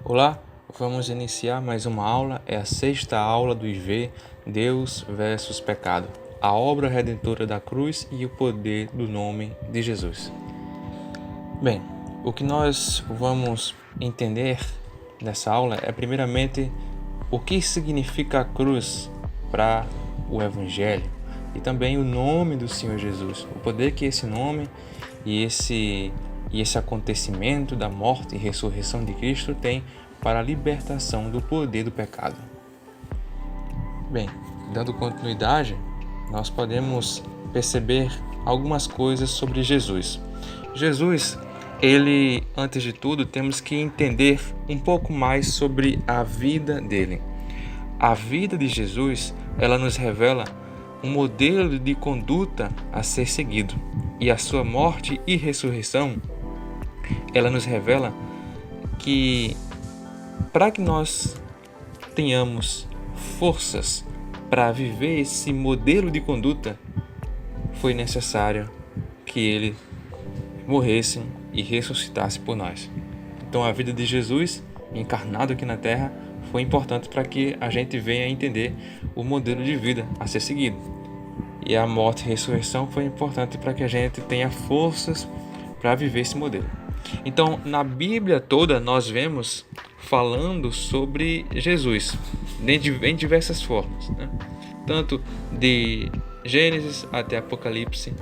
Olá, vamos iniciar mais uma aula, é a sexta aula do IV, Deus versus Pecado, a obra redentora da cruz e o poder do nome de Jesus. Bem, o que nós vamos entender nessa aula é primeiramente o que significa a cruz para o Evangelho e também o nome do Senhor Jesus, o poder que esse nome e esse acontecimento da morte e ressurreição de Cristo tem para a libertação do poder do pecado. Bem, dando continuidade, nós podemos perceber algumas coisas sobre Jesus. Jesus, antes de tudo, temos que entender um pouco mais sobre a vida dele. A vida de Jesus, ela nos revela um modelo de conduta a ser seguido, e a sua morte e ressurreição ela nos revela que para que nós tenhamos forças para viver esse modelo de conduta, foi necessário que ele morresse e ressuscitasse por nós. Então a vida de Jesus, encarnado aqui na Terra, foi importante para que a gente venha a entender o modelo de vida a ser seguido. E a morte e ressurreição foi importante para que a gente tenha forças para viver esse modelo. Então, na Bíblia toda, nós vemos falando sobre Jesus, em diversas formas, né? Tanto de Gênesis até Apocalipse,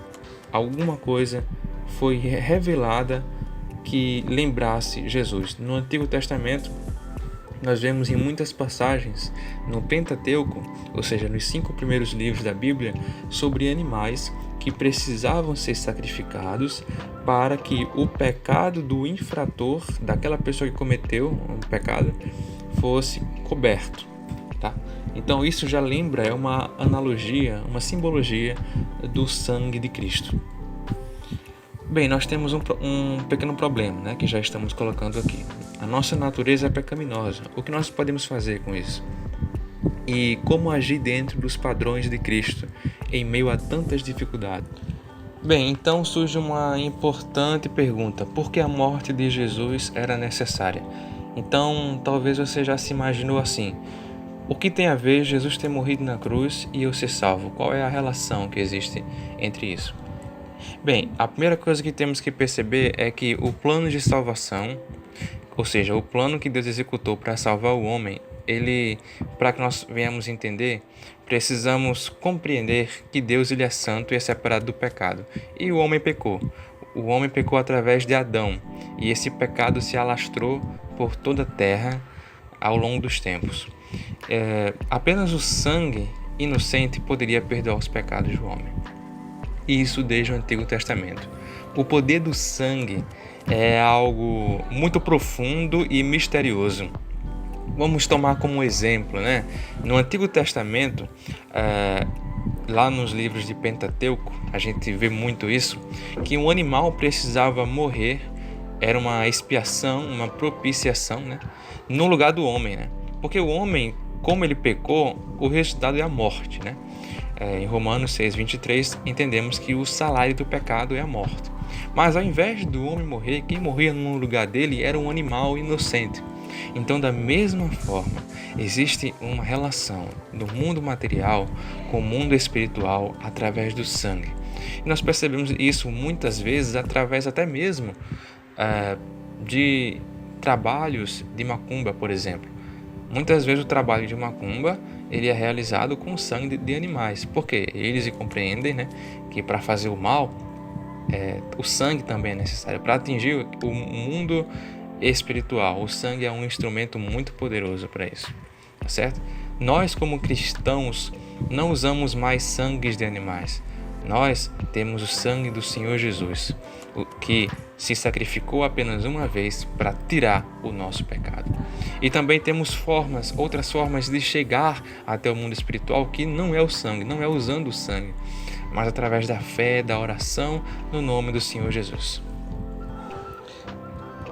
alguma coisa foi revelada que lembrasse Jesus. No Antigo Testamento, nós vemos em muitas passagens no Pentateuco, ou seja, nos 5 primeiros livros da Bíblia, sobre animais que precisavam ser sacrificados para que o pecado do infrator, daquela pessoa que cometeu um pecado, fosse coberto, tá? Então isso já lembra, é uma analogia, uma simbologia do sangue de Cristo. Bem, nós temos um pequeno problema, né, que já estamos colocando aqui. A nossa natureza é pecaminosa. O que nós podemos fazer com isso? E como agir dentro dos padrões de Cristo em meio a tantas dificuldades? Bem, então surge uma importante pergunta: por que a morte de Jesus era necessária? Então, talvez você já se imaginou assim: o que tem a ver Jesus ter morrido na cruz e eu ser salvo? Qual é a relação que existe entre isso? Bem, a primeira coisa que temos que perceber é que o plano de salvação, ou seja, o plano que Deus executou para salvar o homem, para que nós venhamos entender, precisamos compreender que Deus é santo e é separado do pecado. E o homem pecou. O homem pecou através de Adão, e esse pecado se alastrou por toda a terra ao longo dos tempos. Apenas o sangue inocente poderia perdoar os pecados do homem. E isso desde o Antigo Testamento. O poder do sangue é algo muito profundo e misterioso. Vamos tomar como exemplo, né? No Antigo Testamento, lá nos livros de Pentateuco, a gente vê muito isso, que um animal precisava morrer, era uma expiação, uma propiciação, né? No lugar do homem, né? Porque o homem, como ele pecou, o resultado é a morte, né? Em Romanos 6:23, entendemos que o salário do pecado é a morte. Mas ao invés do homem morrer, quem morria no lugar dele era um animal inocente. Então, da mesma forma, existe uma relação do mundo material com o mundo espiritual através do sangue. E nós percebemos isso muitas vezes através até mesmo de trabalhos de macumba, por exemplo. Muitas vezes o trabalho de macumba ele é realizado com sangue de animais, porque eles compreendem, né, que para fazer o mal, o sangue também é necessário. Para atingir o mundo espiritual, o sangue é um instrumento muito poderoso para isso, tá certo? Nós, como cristãos, não usamos mais sangues de animais. Nós temos o sangue do Senhor Jesus, o que se sacrificou apenas uma vez para tirar o nosso pecado. E também temos outras formas de chegar até o mundo espiritual que não é o sangue, não é usando o sangue, mas através da fé, da oração no nome do Senhor Jesus.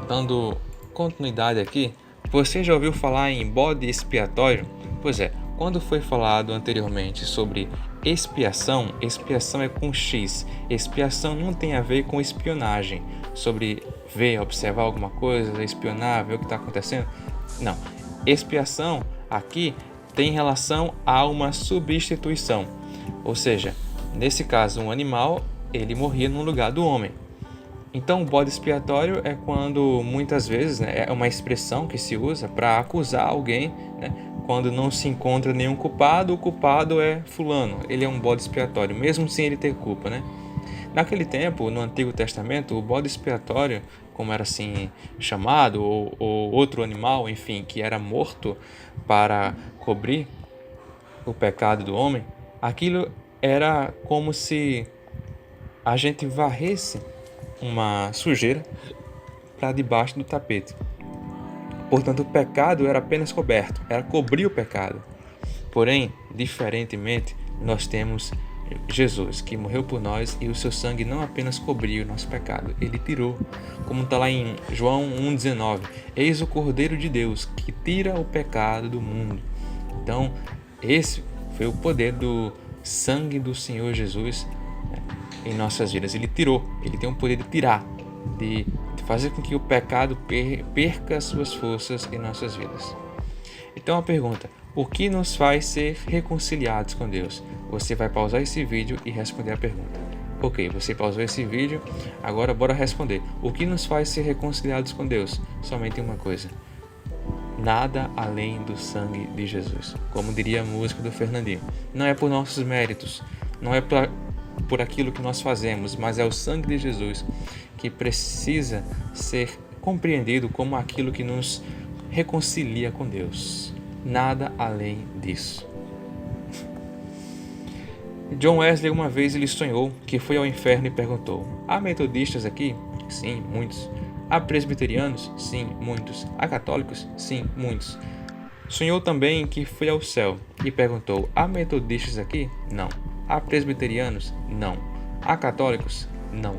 Dando continuidade aqui, você já ouviu falar em bode expiatório? Pois é, quando foi falado anteriormente sobre expiação é com X. Expiação não tem a ver com espionagem, sobre ver, observar alguma coisa, espionar, ver o que está acontecendo. Não. Expiação aqui tem relação a uma substituição. Ou seja, nesse caso, um animal, ele morria no lugar do homem. Então, o bode expiatório é quando, muitas vezes, né, é uma expressão que se usa para acusar alguém, né, quando não se encontra nenhum culpado, o culpado é fulano, ele é um bode expiatório, mesmo sem ele ter culpa, né? Naquele tempo, no Antigo Testamento, o bode expiatório, como era assim chamado, ou outro animal, enfim, que era morto para cobrir o pecado do homem, aquilo era como se a gente varresse uma sujeira para debaixo do tapete. Portanto, o pecado era apenas coberto, era cobrir o pecado. Porém, diferentemente, nós temos Jesus, que morreu por nós e o seu sangue não apenas cobriu o nosso pecado, ele tirou, como está lá em João 1,19, eis o Cordeiro de Deus que tira o pecado do mundo. Então, esse foi o poder do sangue do Senhor Jesus, né, em nossas vidas. Ele tirou, ele tem o poder de tirar, de fazer com que o pecado perca suas forças em nossas vidas. Então a pergunta: o que nos faz ser reconciliados com Deus? Você vai pausar esse vídeo e responder a pergunta. Ok, você pausou esse vídeo, agora bora responder. O que nos faz ser reconciliados com Deus? Somente uma coisa: nada além do sangue de Jesus. Como diria a música do Fernandinho. Não é por nossos méritos, não é por aquilo que nós fazemos, mas é o sangue de Jesus que precisa ser compreendido como aquilo que nos reconcilia com Deus. Nada além disso. John Wesley, uma vez, ele sonhou que foi ao inferno e perguntou: há metodistas aqui? Sim, muitos. Há presbiterianos? Sim, muitos. Há católicos? Sim, muitos. Sonhou também que foi ao céu e perguntou: há metodistas aqui? Não. Há presbiterianos? Não. Há católicos? Não.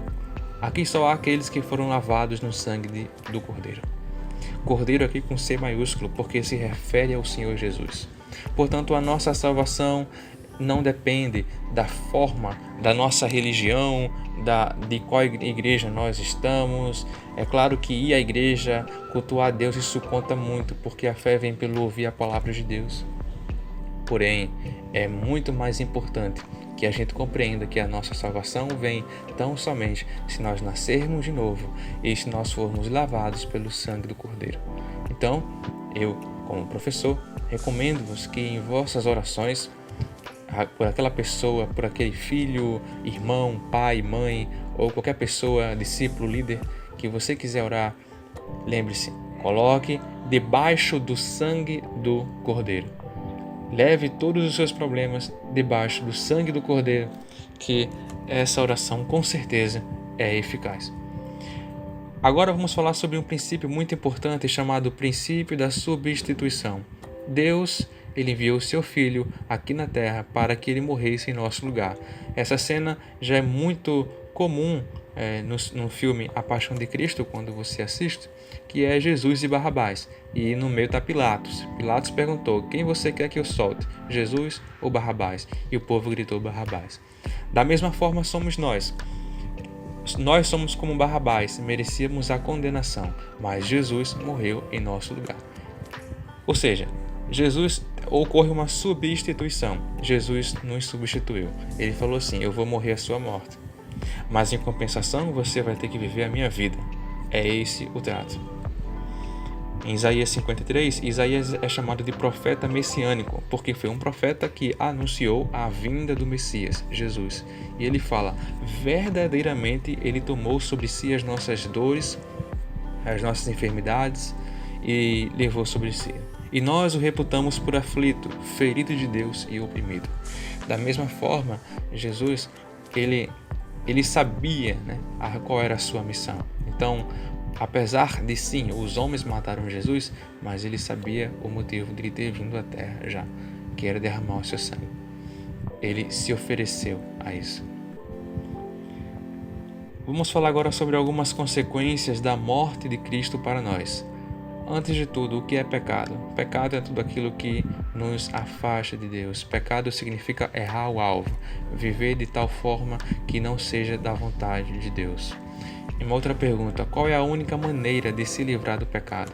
Aqui só há aqueles que foram lavados no sangue do Cordeiro. Cordeiro aqui com C maiúsculo, porque se refere ao Senhor Jesus. Portanto, a nossa salvação não depende da forma da nossa religião, de qual igreja nós estamos. É claro que ir à igreja, cultuar a Deus, isso conta muito, porque a fé vem pelo ouvir a palavra de Deus. Porém, é muito mais importante que a gente compreenda que a nossa salvação vem tão somente se nós nascermos de novo e se nós formos lavados pelo sangue do Cordeiro. Então, eu, como professor, recomendo-vos que em vossas orações, por aquela pessoa, por aquele filho, irmão, pai, mãe, ou qualquer pessoa, discípulo, líder, que você quiser orar, lembre-se, coloque debaixo do sangue do Cordeiro. Leve todos os seus problemas debaixo do sangue do Cordeiro, que essa oração com certeza é eficaz. Agora vamos falar sobre um princípio muito importante chamado princípio da substituição. Deus, ele enviou o seu Filho aqui na Terra para que ele morresse em nosso lugar. Essa cena já é muito comum no filme A Paixão de Cristo, quando você assiste, que é Jesus e Barrabás. E no meio está Pilatos. Pilatos perguntou: quem você quer que eu solte, Jesus ou Barrabás? E o povo gritou: Barrabás. Da mesma forma somos nós. Nós somos como Barrabás, merecíamos a condenação, mas Jesus morreu em nosso lugar. Ou seja, ocorre uma substituição. Jesus nos substituiu. Ele falou assim: eu vou morrer a sua morte, mas em compensação você vai ter que viver a minha vida. É esse o trato. Em Isaías 53, Isaías é chamado de profeta messiânico, porque foi um profeta que anunciou a vinda do Messias, Jesus. E ele fala: verdadeiramente ele tomou sobre si as nossas dores, as nossas enfermidades, e levou sobre si. E nós o reputamos por aflito, ferido de Deus e oprimido. Da mesma forma, Jesus, ele sabia, né, qual era a sua missão. Então, apesar de sim, os homens mataram Jesus, mas ele sabia o motivo de ele ter vindo à Terra já, que era derramar o seu sangue. Ele se ofereceu a isso. Vamos falar agora sobre algumas consequências da morte de Cristo para nós. Antes de tudo, o que é pecado? Pecado é tudo aquilo que nos afasta de Deus. Pecado significa errar o alvo, viver de tal forma que não seja da vontade de Deus. E uma outra pergunta: qual é a única maneira de se livrar do pecado?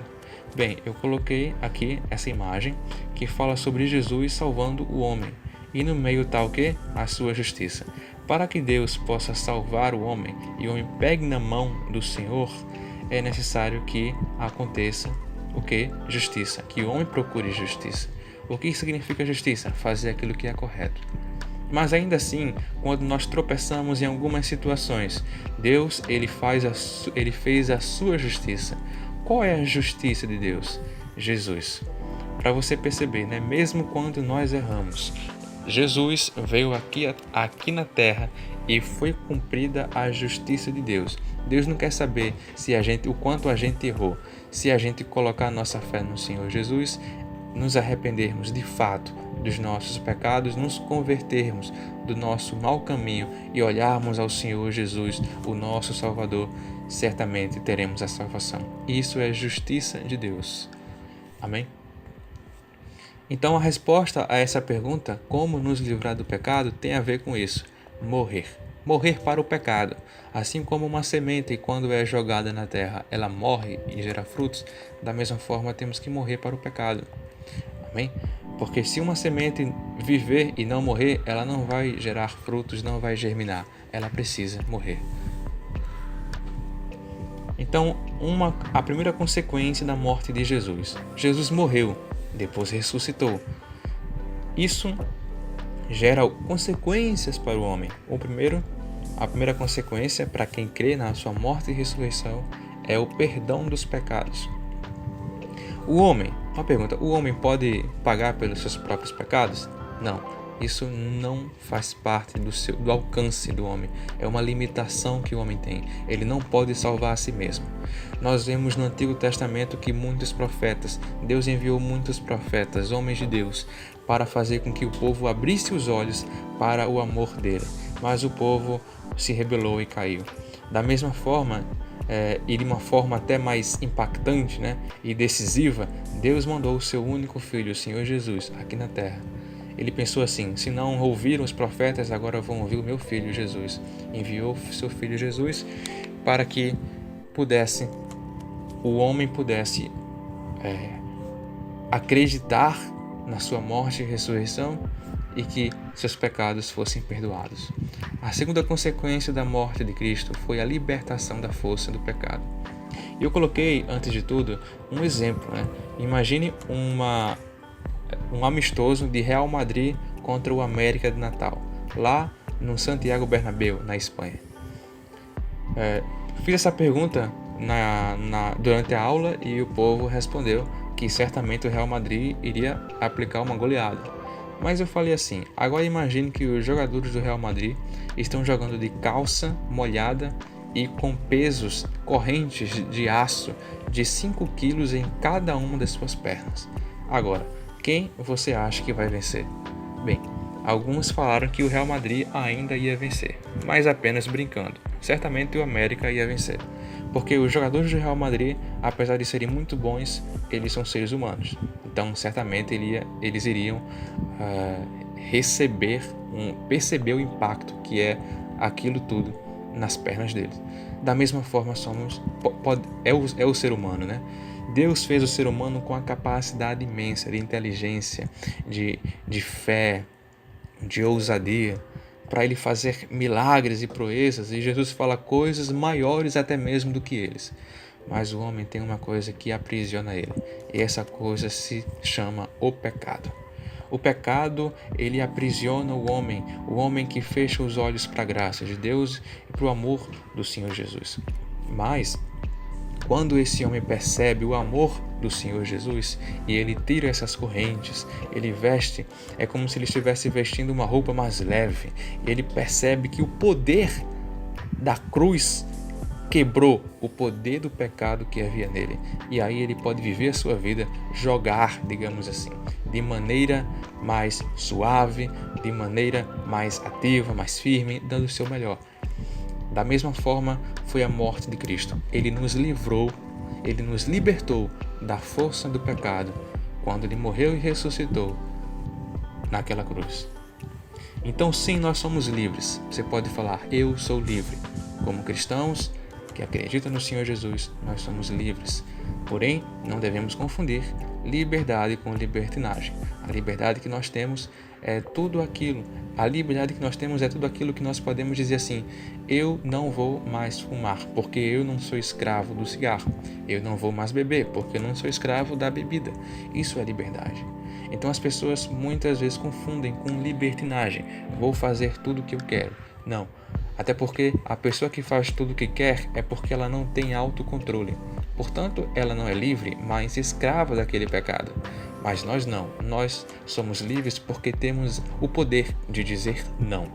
Bem, eu coloquei aqui essa imagem que fala sobre Jesus salvando o homem. E no meio está o quê? A sua justiça. Para que Deus possa salvar o homem e o homem pegue na mão do Senhor, é necessário que aconteça o quê? Justiça. Que o homem procure justiça. O que significa justiça? Fazer aquilo que é correto. Mas ainda assim, quando nós tropeçamos em algumas situações, Deus ele fez a sua justiça. Qual é a justiça de Deus? Jesus. Para você perceber, né? Mesmo quando nós erramos, Jesus veio aqui na terra e foi cumprida a justiça de Deus. Deus não quer saber o quanto a gente errou. Se a gente colocar nossa fé no Senhor Jesus, nos arrependermos de fato dos nossos pecados, nos convertermos do nosso mau caminho e olharmos ao Senhor Jesus, o nosso Salvador, certamente teremos a salvação. Isso é justiça de Deus. Amém? Então a resposta a essa pergunta, como nos livrar do pecado, tem a ver com isso: morrer. Morrer para o pecado. Assim como uma semente, quando é jogada na terra, ela morre e gera frutos, da mesma forma temos que morrer para o pecado. Amém? Porque se uma semente viver e não morrer, ela não vai gerar frutos, não vai germinar. Ela precisa morrer. Então, a primeira consequência da morte de Jesus. Jesus morreu, depois ressuscitou. Isso gera consequências para o homem. A primeira consequência para quem crê na sua morte e ressurreição é o perdão dos pecados. Uma pergunta: o homem pode pagar pelos seus próprios pecados? Não, isso não faz parte do alcance do homem. É uma limitação que o homem tem. Ele não pode salvar a si mesmo. Nós vemos no Antigo Testamento que Deus enviou muitos profetas, homens de Deus, para fazer com que o povo abrisse os olhos para o amor dele. Mas o povo se rebelou e caiu. Da mesma forma, e de uma forma até mais impactante, né, e decisiva, Deus mandou o seu único filho, o Senhor Jesus, aqui na terra. Ele pensou assim: se não ouviram os profetas, agora vão ouvir o meu filho Jesus. Enviou o seu filho Jesus para que o homem pudesse acreditar na sua morte e ressurreição e que seus pecados fossem perdoados. A segunda consequência da morte de Cristo foi a libertação da força do pecado. Eu coloquei, antes de tudo, um exemplo, né? Imagine um amistoso de Real Madrid contra o América de Natal, lá no Santiago Bernabéu, na Espanha. Fiz essa pergunta durante a aula e o povo respondeu que certamente o Real Madrid iria aplicar uma goleada. Mas eu falei assim: agora imagine que os jogadores do Real Madrid estão jogando de calça molhada e com correntes de aço de 5 quilos em cada uma das suas pernas. Agora, quem você acha que vai vencer? Bem, alguns falaram que o Real Madrid ainda ia vencer, mas apenas brincando. Certamente o América ia vencer, porque os jogadores do Real Madrid, apesar de serem muito bons, eles são seres humanos. Então, certamente eles iriam perceber o impacto que é aquilo tudo nas pernas deles. Da mesma forma, é o ser humano, né? Deus fez o ser humano com a capacidade imensa de inteligência, de fé, de ousadia, para ele fazer milagres e proezas, e Jesus fala coisas maiores até mesmo do que eles. Mas o homem tem uma coisa que aprisiona ele, e essa coisa se chama o pecado. O pecado, ele aprisiona o homem que fecha os olhos para a graça de Deus e para o amor do Senhor Jesus. Mas, quando esse homem percebe o amor do Senhor Jesus e ele tira essas correntes, ele veste, é como se ele estivesse vestindo uma roupa mais leve. Ele percebe que o poder da cruz quebrou o poder do pecado que havia nele. E aí ele pode viver a sua vida, jogar, digamos assim, de maneira mais suave, de maneira mais ativa, mais firme, dando o seu melhor. Da mesma forma, foi a morte de Cristo. Ele nos livrou, ele nos libertou da força do pecado quando ele morreu e ressuscitou naquela cruz. Então, sim, nós somos livres. Você pode falar: eu sou livre. Como cristãos, que acredita no Senhor Jesus, nós somos livres. Porém, não devemos confundir liberdade com libertinagem. A liberdade que nós temos é tudo aquilo. A liberdade que nós temos é tudo aquilo que nós podemos dizer assim: eu não vou mais fumar, porque eu não sou escravo do cigarro. Eu não vou mais beber, porque eu não sou escravo da bebida. Isso é liberdade. Então as pessoas muitas vezes confundem com libertinagem. Vou fazer tudo o que eu quero. Não. Até porque a pessoa que faz tudo o que quer é porque ela não tem autocontrole. Portanto, ela não é livre, mas escrava daquele pecado. Mas nós não. Nós somos livres porque temos o poder de dizer não.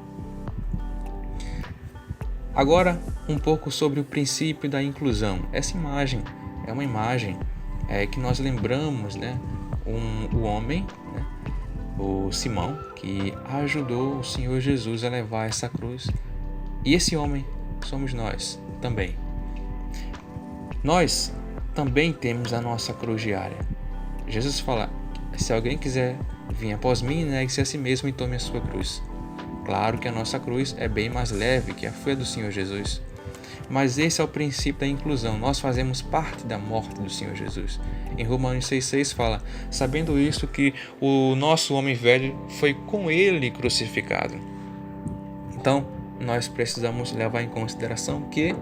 Agora, um pouco sobre o princípio da inclusão. Essa imagem é uma imagem que nós lembramos, o homem, o Simão, que ajudou o Senhor Jesus a levar essa cruz. E esse homem somos nós também. Nós também temos a nossa cruz diária. Jesus fala: se alguém quiser vir após mim, negue-se a si mesmo e tome a sua cruz. Claro que a nossa cruz é bem mais leve que a foi do Senhor Jesus. Mas esse é o princípio da inclusão. Nós fazemos parte da morte do Senhor Jesus. Em Romanos 6,6 fala: sabendo isso, que o nosso homem velho foi com ele crucificado. Então, nós precisamos levar em consideração que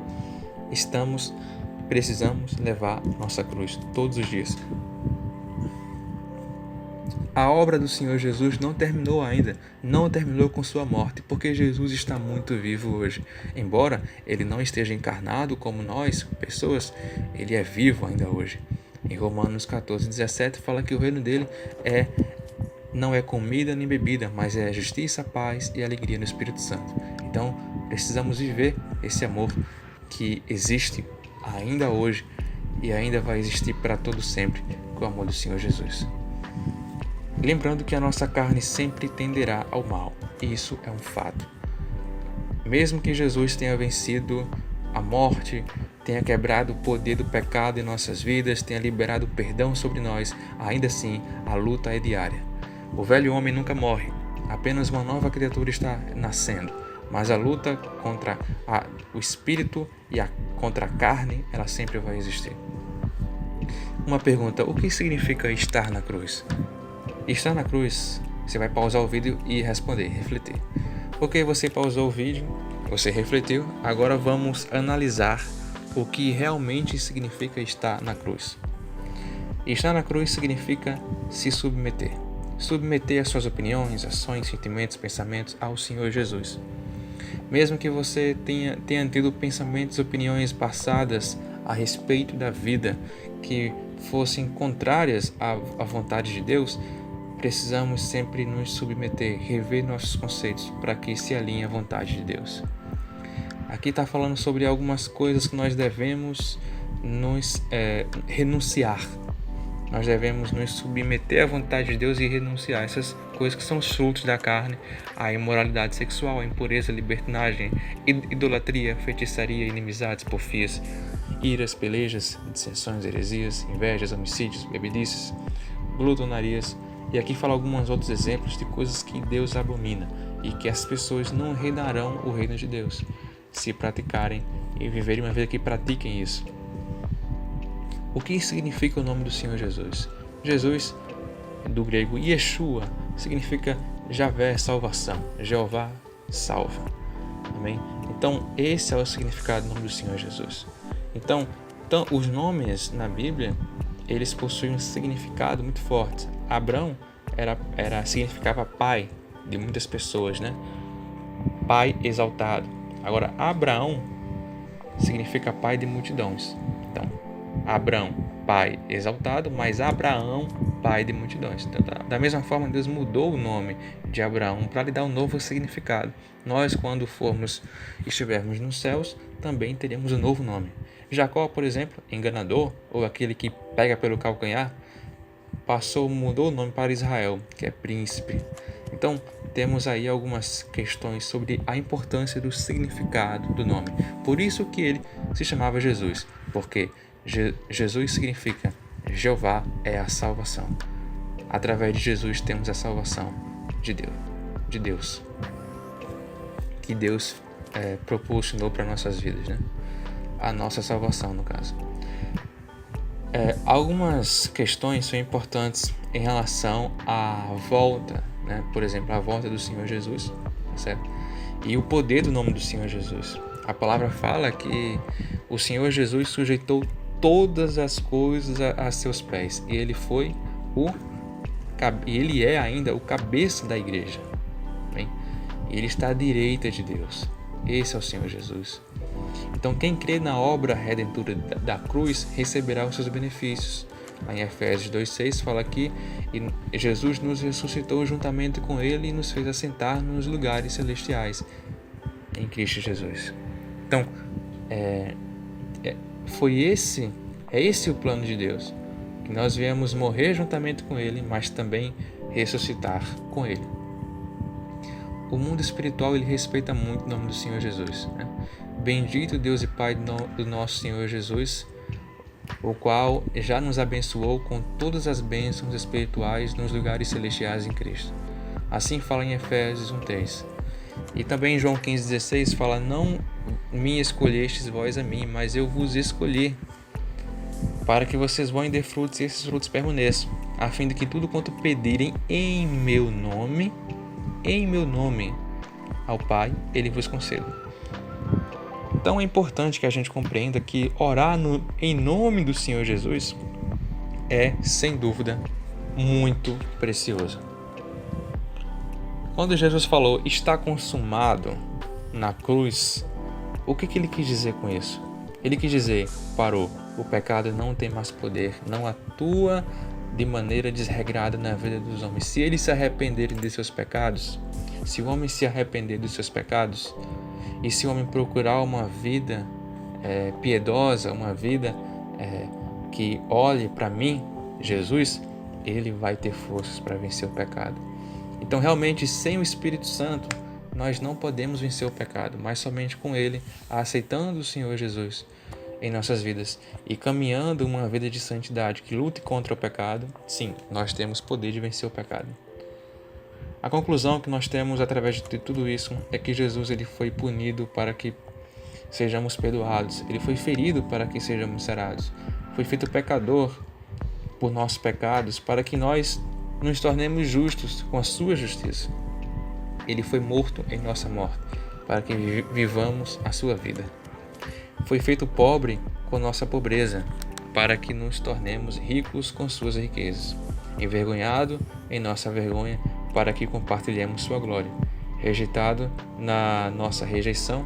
precisamos levar nossa cruz todos os dias. A obra do Senhor Jesus não terminou ainda, não terminou com sua morte, porque Jesus está muito vivo hoje. Embora ele não esteja encarnado como nós, pessoas, ele é vivo ainda hoje. Em Romanos 14,17 fala que o reino dele não é comida nem bebida, mas é justiça, paz e alegria no Espírito Santo. Então, precisamos viver esse amor que existe ainda hoje e ainda vai existir para todo sempre, com o amor do Senhor Jesus. Lembrando que a nossa carne sempre tenderá ao mal. Isso é um fato. Mesmo que Jesus tenha vencido a morte, tenha quebrado o poder do pecado em nossas vidas, tenha liberado perdão sobre nós, ainda assim a luta é diária. O velho homem nunca morre, apenas uma nova criatura está nascendo. Mas a luta contra o espírito e contra a carne, ela sempre vai existir. Uma pergunta: o que significa estar na cruz? Estar na cruz, você vai pausar o vídeo e responder, refletir. Ok, você pausou o vídeo, você refletiu, agora vamos analisar o que realmente significa estar na cruz. Estar na cruz significa se submeter. Submeter as suas opiniões, ações, sentimentos, pensamentos ao Senhor Jesus. Mesmo que você tenha tido pensamentos, opiniões passadas a respeito da vida que fossem contrárias à vontade de Deus, precisamos sempre nos submeter, rever nossos conceitos para que se alinhe à vontade de Deus. Aqui está falando sobre algumas coisas que nós devemos nos renunciar. Nós devemos nos submeter à vontade de Deus e renunciar a essas coisas que são os frutos da carne: a imoralidade sexual, a impureza, a libertinagem, idolatria, feitiçaria, inimizades, porfias, iras, pelejas, dissensões, heresias, invejas, homicídios, bebedices, glutonarias. E aqui fala alguns outros exemplos de coisas que Deus abomina e que as pessoas não herdarão o reino de Deus se praticarem e viverem uma vida que pratiquem isso. O que significa o nome do Senhor Jesus? Jesus, do grego Yeshua, significa Javé, salvação. Jeová salva. Amém? Então, esse é o significado do nome do Senhor Jesus. Então os nomes na Bíblia, eles possuem um significado muito forte. Abrão significava pai de muitas pessoas, Pai exaltado. Agora, Abraão significa pai de multidões. Então, Abrão, pai exaltado, mas Abraão, pai de multidões. Então, da mesma forma, Deus mudou o nome de Abraão para lhe dar um novo significado. Nós, quando estivermos nos céus, também teremos um novo nome. Jacó, por exemplo, enganador, ou aquele que pega pelo calcanhar, mudou o nome para Israel, que é príncipe. Então, temos aí algumas questões sobre a importância do significado do nome. Por isso que ele se chamava Jesus, porque Jesus significa Jeová é a salvação. Através de Jesus temos a salvação de Deus, que Deus proporcionou para nossas vidas, a nossa salvação, no caso. Algumas questões são importantes em relação à volta, né? Por exemplo, a volta do Senhor Jesus, certo? E o poder do nome do Senhor Jesus. A palavra fala que o Senhor Jesus sujeitou todas as coisas a seus pés, e ele é ainda o cabeça da igreja, bem? Ele está à direita de Deus. Esse é o Senhor Jesus. Então, quem crê na obra redentora da cruz receberá os seus benefícios. Lá em Efésios 2,6 fala que Jesus nos ressuscitou juntamente com Ele e nos fez assentar nos lugares celestiais em Cristo Jesus. Então, é esse o plano de Deus, que nós viemos morrer juntamente com Ele, mas também ressuscitar com Ele. O mundo espiritual ele respeita muito o nome do Senhor Jesus, né? Bendito Deus e Pai do nosso Senhor Jesus, o qual já nos abençoou com todas as bênçãos espirituais nos lugares celestiais em Cristo. Assim fala em Efésios 1,3. E também em João 15,16 fala: não me escolhestes vós a mim, mas eu vos escolhi, para que vocês vão dê frutos e esses frutos permaneçam, a fim de que tudo quanto pedirem em meu nome ao Pai, Ele vos conceda. Então é importante que a gente compreenda que orar em nome do Senhor Jesus é, sem dúvida, muito precioso. Quando Jesus falou está consumado na cruz, o que ele quis dizer com isso? Ele quis dizer: parou, o pecado não tem mais poder, não atua de maneira desregrada na vida dos homens. Se eles se arrependerem de seus pecados, se o homem se arrepender dos seus pecados, e se o homem procurar uma vida piedosa, uma vida que olhe para mim, Jesus, ele vai ter forças para vencer o pecado. Então, realmente, sem o Espírito Santo, nós não podemos vencer o pecado, mas somente com ele, aceitando o Senhor Jesus em nossas vidas e caminhando uma vida de santidade que lute contra o pecado, sim, nós temos poder de vencer o pecado. A conclusão que nós temos através de tudo isso é que Jesus ele foi punido para que sejamos perdoados. Ele foi ferido para que sejamos sarados. Foi feito pecador por nossos pecados para que nós nos tornemos justos com a sua justiça. Ele foi morto em nossa morte para que vivamos a sua vida. Foi feito pobre com nossa pobreza para que nos tornemos ricos com suas riquezas. Envergonhado em nossa vergonha para que compartilhemos sua glória, rejeitado na nossa rejeição,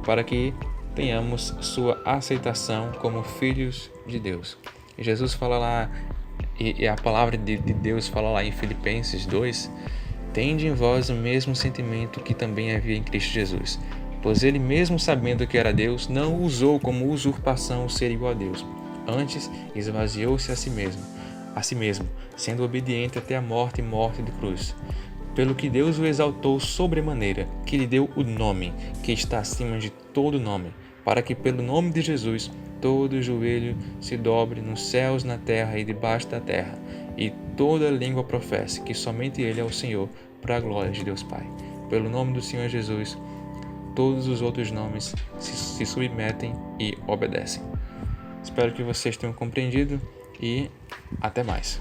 para que tenhamos sua aceitação como filhos de Deus. E Jesus fala lá, e a palavra de Deus fala lá em Filipenses 2, tende em vós o mesmo sentimento que também havia em Cristo Jesus, pois ele mesmo sabendo que era Deus, não usou como usurpação o ser igual a Deus, antes esvaziou-se a si mesmo, sendo obediente até a morte e morte de cruz. Pelo que Deus o exaltou sobremaneira, que lhe deu o nome, que está acima de todo nome, para que pelo nome de Jesus todo joelho se dobre nos céus, na terra e debaixo da terra, e toda língua professe que somente Ele é o Senhor, para a glória de Deus Pai. Pelo nome do Senhor Jesus, todos os outros nomes se submetem e obedecem. Espero que vocês tenham compreendido e até mais.